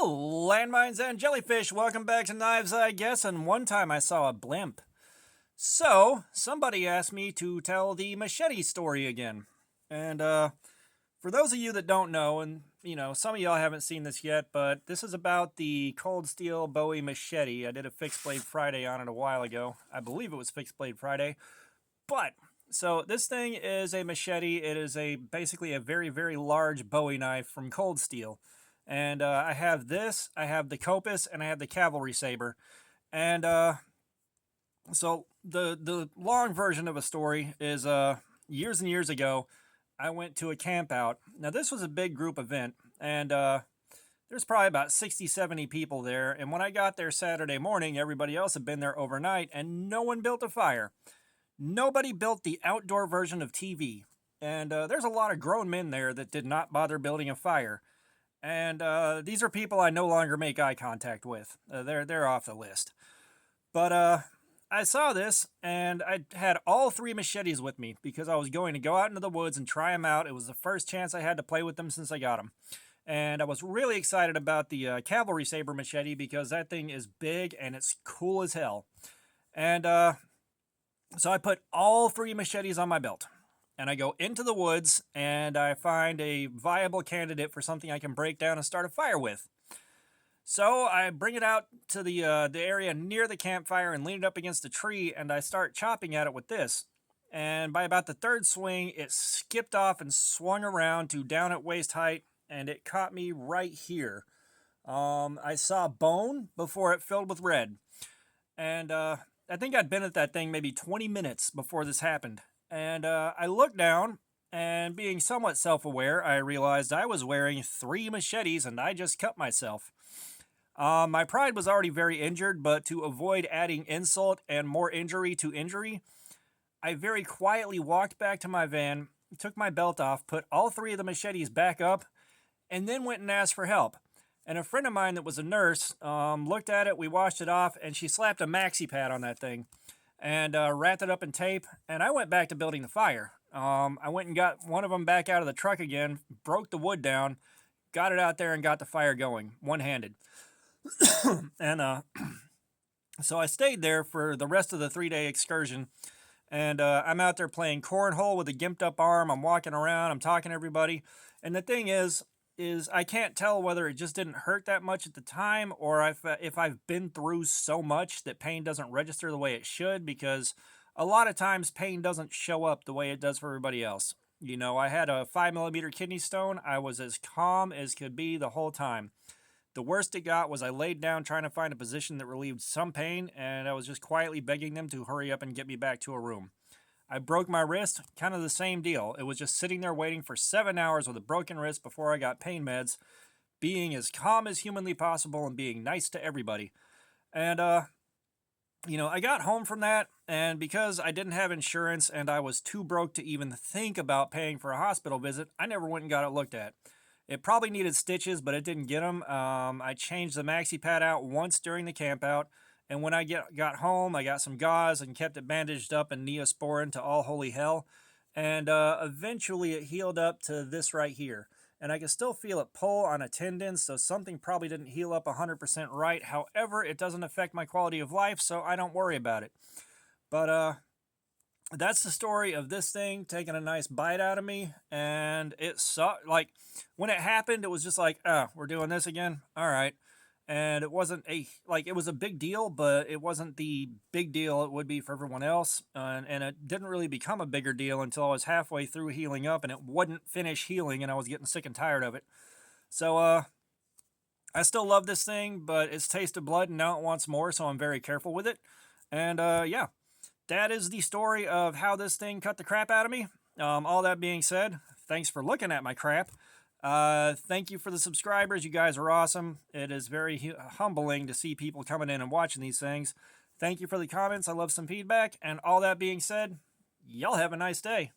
Oh, landmines and jellyfish, welcome back to Knives, I guess. And one time I saw a blimp. So, somebody asked me to tell the machete story again. And, for those of you that don't know, and, some of y'all haven't seen this yet, but this is about the Cold Steel Bowie machete. I did a Fixed Blade Friday on it a while ago. I believe it was Fixed Blade Friday. But, so this thing is a machete. It is basically a very, very large Bowie knife from Cold Steel. And I have this, I have the Copus, and I have the Cavalry Saber. And so the long version of a story is years and years ago, I went to a camp out. Now this was a big group event, and there's probably about 60, 70 people there. And when I got there Saturday morning, everybody else had been there overnight, and no one built a fire. Nobody built the outdoor version of TV. And there's a lot of grown men there that did not bother building a fire. And these are people I no longer make eye contact with. They're off the list. But I saw this, and I had all three machetes with me because I was going to go out into the woods and try them out. It was the first chance I had to play with them since I got them. And I was really excited about the Cavalry Saber machete because that thing is big and it's cool as hell. And so I put all three machetes on my belt. And I go into the woods, and I find a viable candidate for something I can break down and start a fire with. So I bring it out to the area near the campfire and lean it up against a tree, and I start chopping at it with this. And by about the third swing, it skipped off and swung around to down at waist height, and it caught me right here. I saw bone before it filled with red. And I think I'd been at that thing maybe 20 minutes before this happened. And I looked down, and being somewhat self-aware, I realized I was wearing three machetes, and I just cut myself. My pride was already very injured, but to avoid adding insult and more injury to injury, I very quietly walked back to my van, took my belt off, put all three of the machetes back up, and then went and asked for help. And a friend of mine that was a nurse looked at it, we washed it off, and she slapped a maxi pad on that thing and wrapped it up in tape, and I went back to building the fire. I went and got one of them back out of the truck again, broke the wood down, got it out there, and got the fire going, one-handed. And so I stayed there for the rest of the 3-day excursion, and I'm out there playing cornhole with a gimped-up arm. I'm walking around, I'm talking to everybody, and the thing is I can't tell whether it just didn't hurt that much at the time or if I've been through so much that pain doesn't register the way it should, because a lot of times pain doesn't show up the way it does for everybody else. You know, I had a 5mm kidney stone. I was as calm as could be the whole time. The worst it got was I laid down trying to find a position that relieved some pain, and I was just quietly begging them to hurry up and get me back to a room. I broke my wrist, kind of the same deal. It was just sitting there waiting for 7 hours with a broken wrist before I got pain meds, being as calm as humanly possible and being nice to everybody. And, I got home from that, and because I didn't have insurance and I was too broke to even think about paying for a hospital visit, I never went and got it looked at. It probably needed stitches, but it didn't get them. I changed the maxi pad out once during the camp out. And when I got home, I got some gauze and kept it bandaged up in Neosporin to all holy hell. And eventually it healed up to this right here. And I can still feel it pull on a tendon, so something probably didn't heal up 100% right. However, it doesn't affect my quality of life, so I don't worry about it. But that's the story of this thing taking a nice bite out of me. And it sucked. Like, when it happened, it was just like, we're doing this again? All right. And it wasn't it was a big deal, but it wasn't the big deal it would be for everyone else. And it didn't really become a bigger deal until I was halfway through healing up and it wouldn't finish healing and I was getting sick and tired of it. So, I still love this thing, but it's tasted blood and now it wants more, so I'm very careful with it. And, yeah, that is the story of how this thing cut the crap out of me. All that being said, thanks for looking at my crap. Thank you for the subscribers. You guys are awesome. It is very humbling to see people coming in and watching these things. Thank you for the comments. I love some feedback. And all that being said, y'all have a nice day.